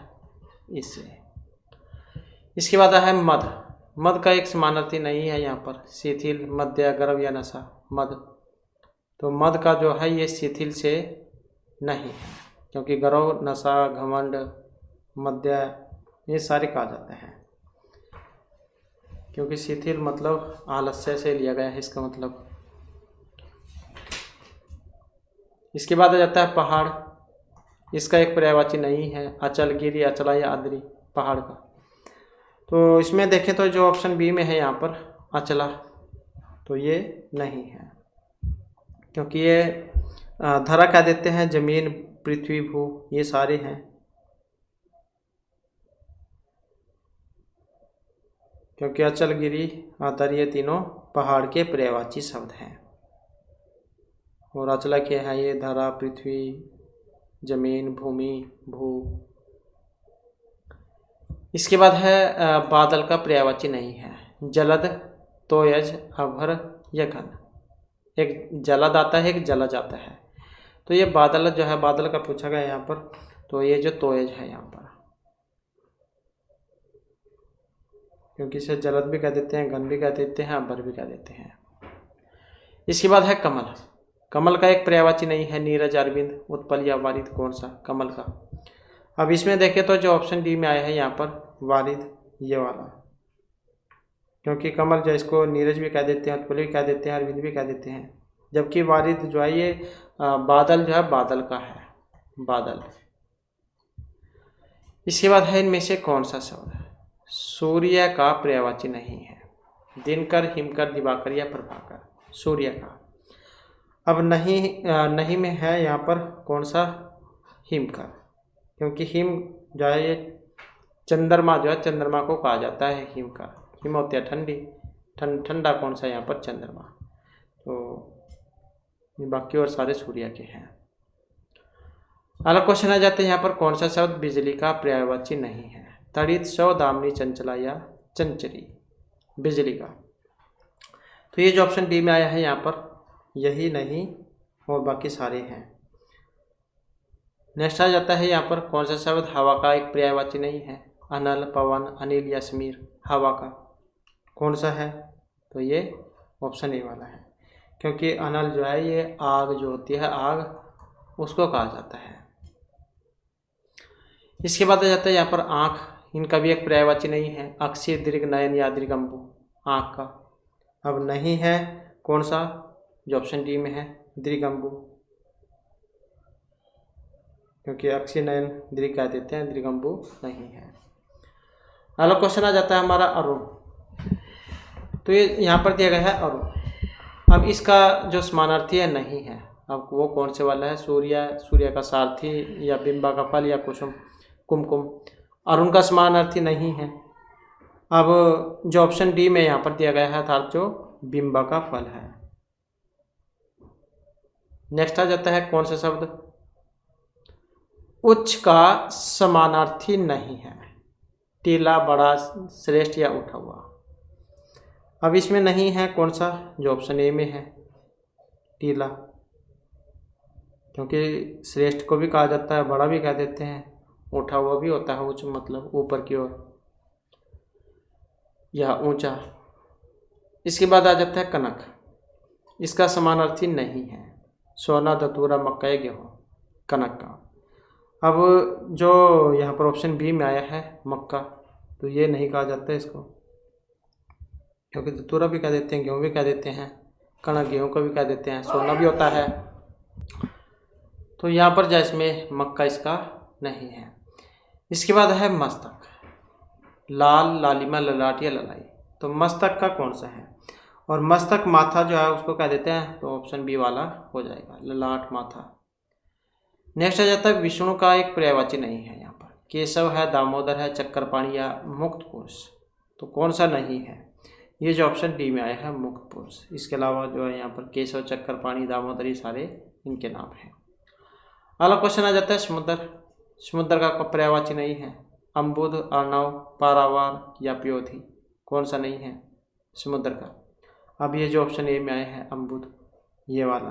इससे। इसके बाद है मद। मद का एक समानार्थी नहीं है यहाँ पर? शिथिल, मध्य, गर्व या नशा, मद। तो मद का जो है ये शिथिल से नहीं है, क्योंकि गर्व, नशा, घमंड, मध्य ये सारे कहा जाते हैं, क्योंकि शिथिल मतलब आलस्य से लिया गया है इसका मतलब। इसके बाद आ जाता है पहाड़। इसका एक पर्यायवाची नहीं है? अचल, गिरी, अचला या आद्री, पहाड़ का। तो इसमें देखें तो जो ऑप्शन बी में है यहाँ पर अचला, तो ये नहीं है, क्योंकि ये धरा कह देते हैं, जमीन, पृथ्वी, भू ये सारे हैं। क्योंकि अचल, गिरी, आतर ये तीनों पहाड़ के पर्यायवाची शब्द हैं। और अचला के हैं ये धरा, पृथ्वी, जमीन, भूमि, भू। इसके बाद है बादल का पर्यायवाची नहीं है? जलद, तोयज, अभर या घन। एक जलद आता है, एक जलज आता है। तो ये बादल जो है, बादल का पूछा गया यहाँ पर, तो ये जो तोयज है यहाँ पर, क्योंकि इसे जलद भी कह देते हैं, घन भी कह देते हैं, अभर भी कह देते हैं। इसके बाद है कमल। कमल का एक पर्यायवाची नहीं है? नीरज, अरविंद, उत्पल या वारिद, कौन सा? कमल का। अब इसमें देखें तो जो ऑप्शन डी में आया है यहाँ पर वारिद, ये वाला, क्योंकि कमल जो इसको नीरज भी कह देते हैं, उत्पल भी कह देते हैं, अरविंद भी कह देते हैं, जबकि वारिद जो है ये बादल जो है, बादल का है, बादल। इसके बाद है इनमें से कौन सा शब्द सूर्य का पर्यायवाची नहीं है? दिनकर, हिमकर, दिवाकर या प्रभाकर, सूर्य का। अब नहीं में है यहाँ पर कौन सा? हिमकर, क्योंकि हिम जो है ये चंद्रमा जो है, चंद्रमा को कहा जाता है हिमकर, हिम होती है ठंडी, ठंडा कौन सा यहाँ पर? चंद्रमा। तो बाकी और सारे सूर्य के हैं। अगला क्वेश्चन आ जाते हैं यहाँ पर, कौन सा शब्द बिजली का पर्यायवाची नहीं है? तड़ित, सौ, दामिनी, चंचला या चंचरी? बिजली का। तो ये जो ऑप्शन डी में आया है यहाँ पर, यही नहीं और बाकी सारे हैं। नेक्स्ट आ जाता है यहाँ पर, कौन सा शब्द हवा का एक पर्यायवाची नहीं है? अनल, पवन, अनिल या समीर? हवा का कौन सा है? तो ये ऑप्शन ए वाला है, क्योंकि अनल जो है ये आग जो होती है, आग उसको कहा जाता है। इसके बाद आ जाता है यहाँ पर आँख, इनका भी एक पर्यायवाची नहीं है। अक्षी, दीर्घ, नयन या दीर्घंबु? आँख का अब नहीं है, कौन सा? जो ऑप्शन डी में है, दीर्घंबु, क्योंकि अक्षी, नयन, दीर्घ कह देते हैं, दीर्घंबु नहीं है। अगला क्वेश्चन आ जाता है हमारा अरुण। तो ये यहाँ पर दिया गया है अरुण। अब इसका जो समानार्थी है नहीं है। अब वो कौन से वाला है? सूर्य का सारथी या बिंबा का फल या कुसुम, कुमकुम? अरुण का समानार्थी नहीं है। अब जो ऑप्शन डी में यहाँ पर दिया गया है अर्थात जो बिंबा का फल है। नेक्स्ट आ जाता है, कौन सा शब्द उच्च का समानार्थी नहीं है? टीला, बड़ा, श्रेष्ठ या उठा हुआ? अब इसमें नहीं है, कौन सा? जो ऑप्शन ए में है, टीला, क्योंकि श्रेष्ठ को भी कहा जाता है, बड़ा भी कह देते हैं, उठा हुआ भी होता है, उच्च मतलब ऊपर की ओर या ऊंचा। इसके बाद आ जाता है कनक, इसका समानार्थी नहीं है। सोना, धतूरा, मक्का, गेहूँ? कनक का। अब जो यहाँ पर ऑप्शन बी में आया है मक्का, तो ये नहीं कहा जाता है इसको, क्योंकि धतूरा भी कह देते हैं, गेहूँ भी कह देते हैं, कनक गेहूँ को भी कह देते हैं, सोना भी होता है। तो यहाँ पर जो इसमें मक्का इसका नहीं है। इसके बाद है मस्तक, लाल, लालिमा, ललाट या ललाई? तो मस्तक का कौन सा है? और मस्तक माथा जो है उसको कह देते हैं, तो ऑप्शन बी वाला हो जाएगा, ललाट, माथा। नेक्स्ट आ जाता है विष्णु का एक पर्यायवाची नहीं है यहाँ पर। केशव है, दामोदर है, चक्करपाणी या मुक्त पुरुष? तो कौन सा नहीं है? ये जो ऑप्शन डी में आया है मुक्त पुरुष। इसके अलावा जो है यहाँ पर केशव, चक्करपाणी, दामोदर ये सारे इनके नाम हैं। अगला क्वेश्चन आ जाता है समुद्र। समुद्र का पर्यायवाची नहीं है। अम्बुद, अर्णव, पारावार या प्योधी? कौन सा नहीं है समुद्र का? अब ये जो ऑप्शन ए में आया है अम्बुद, ये वाला,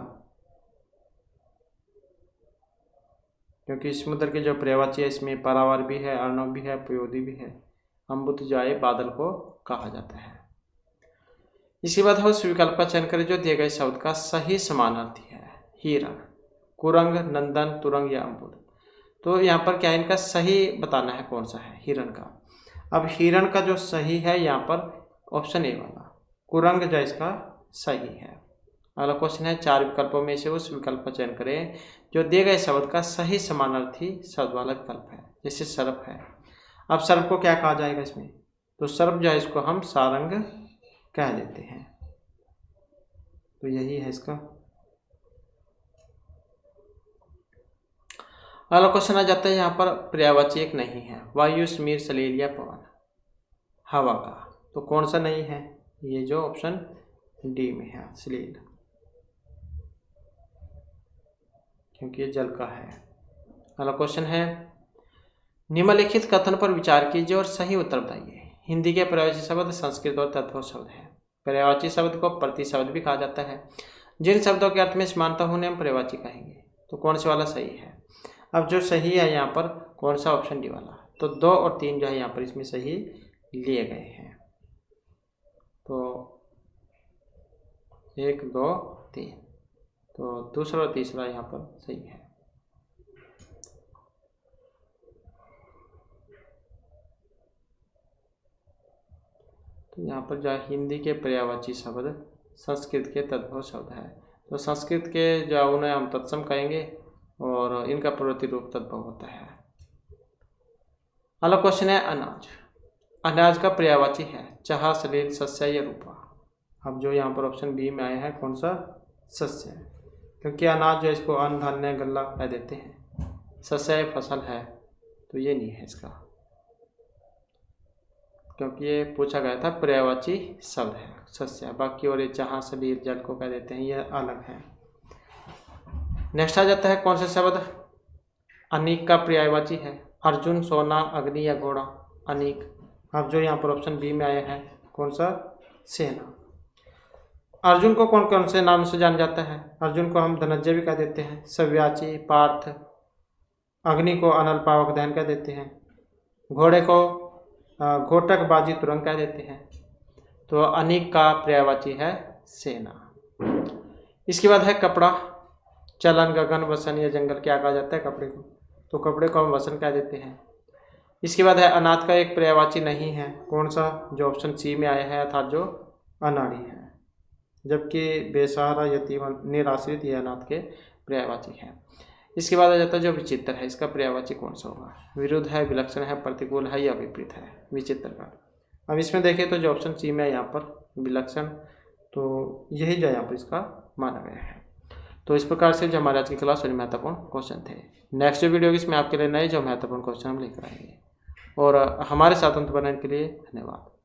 क्योंकि समुद्र के जो पर्यायवाची है इसमें पारावार भी है, अर्णव भी है, प्योधी भी है। अम्बुद जो है बादल को कहा जाता है। इसके बाद हम उस विकल्प का चयन करें जो दिए गए शब्द का सही समानार्थी है। हिरण, कुरंग, नंदन, तुरंग या अम्बुद? तो यहाँ पर क्या है, इनका सही बताना है कौन सा है हिरण का। अब हिरण का जो सही है यहाँ पर ऑप्शन ए वाला, कुरंग जो इसका सही है। अगला क्वेश्चन है, चार विकल्पों में से उस विकल्प का चयन करें जो दिए गए शब्द का सही समानार्थी शब्द वाला विकल्प है। जैसे सर्प है, अब सर्प को क्या कहा जाएगा इसमें? तो सर्प जो है इसको हम सारंग कह देते हैं, तो यही है इसका। अगला क्वेश्चन आ जाता है यहाँ पर पर्यायवाची एक नहीं है। वायु, समीर, सलील या पवन? हवा का। तो कौन सा नहीं है? ये जो ऑप्शन डी में है सलील, क्योंकि ये जल का है। अगला क्वेश्चन है, निम्नलिखित कथन पर विचार कीजिए और सही उत्तर बताइए। हिंदी के पर्यायवाची शब्द संस्कृत और तद्भव शब्द है। पर्यायवाची शब्द को प्रति शब्द भी कहा जाता है। जिन शब्दों के अर्थ में समानता होने हम पर्यायवाची कहेंगे। तो कौन से वाला सही है? अब जो सही है यहाँ पर कौन सा? ऑप्शन डी वाला। तो 2 और 3 जो है यहाँ पर इसमें सही लिए गए हैं। तो 1, 2, 3, तो दूसरा और तीसरा यहाँ पर सही है। तो यहाँ पर जो हिंदी के पर्यायवाची शब्द संस्कृत के तद्भव शब्द है। तो संस्कृत के जो उन्हें हम तत्सम कहेंगे और इनका प्रवृत्ति रूप तद्भव होता है। अगला क्वेश्चन है, अनाज। अनाज का पर्यायवाची है चाह, सलील, सस्य या रूपा? अब जो यहाँ पर ऑप्शन बी में आया है कौन सा? सस्य, क्योंकि अनाज जो इसको अन्न, धान्य, गल्ला कह देते हैं। सस्य फसल है, तो ये नहीं है इसका। क्योंकि ये पूछा गया था पर्यायवाची शब्द है सस्य। बाकी और ये जहाँ शरीर जल को कह देते हैं, ये अलग है। नेक्स्ट आ जाता है कौन सा शब्द अनीक का पर्यायवाची है। अर्जुन, सोना, अग्नि या घोड़ा। अनीक। अब जो यहाँ पर ऑप्शन बी में आया है कौन सा, सेना। अर्जुन को कौन कौन से नाम से जाना जाता है। अर्जुन को हम धनंजय भी कह देते हैं, सव्याची, पार्थ। अग्नि को अनल पावक दहन कह देते हैं। घोड़े को घोटक बाजी तुरंग कह देते हैं। तो अनीक का पर्यायवाची है सेना। इसके बाद है कपड़ा। चलन, गगन, वसन या जंगल क्या कहा जाता है कपड़े को, तो कपड़े को हम वसन कह देते हैं। इसके बाद है अनाथ का एक पर्यायवाची नहीं है, कौन सा, जो ऑप्शन सी में आया है अर्थात जो अनाड़ी है। जबकि बेसहारा, यतीम, निराश्रित ये अनाथ के पर्यायवाची हैं। इसके बाद आ जाता है जो विचित्र है, इसका पर्यायवाची कौन सा होगा। विरुद्ध है, विलक्षण है, प्रतिकूल है या विपरीत है विचित्र का। अब इसमें देखें तो जो ऑप्शन सी में है यहाँ पर विलक्षण, तो यही जो यहाँ पर इसका माना गया है। तो इस प्रकार से जो हमारे आज की क्लास में महत्वपूर्ण क्वेश्चन थे। नेक्स्ट जो वीडियो इसमें आपके लिए नए जो महत्वपूर्ण क्वेश्चन हम लेकर आएंगे। और हमारे साथ अंत बनाने के लिए धन्यवाद।